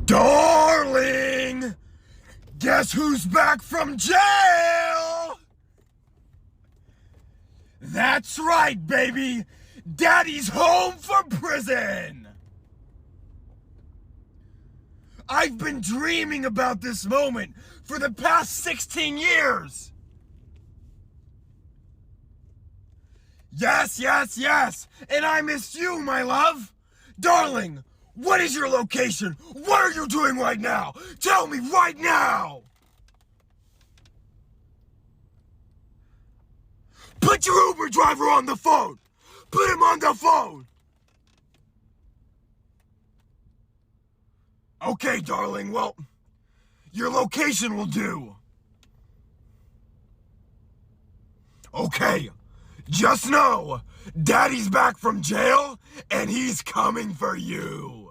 Darling! Guess who's back from jail? That's right, baby! Daddy's home from prison! I've been dreaming about this moment for the past 16 years! Yes! And I miss you, my love! Darling, what is your location? What are you doing right now? Tell me right now! Put your Uber driver on the phone! Put him on the phone! Okay, darling, well, your location will do. Okay, just know, Daddy's back from jail, and he's coming for you.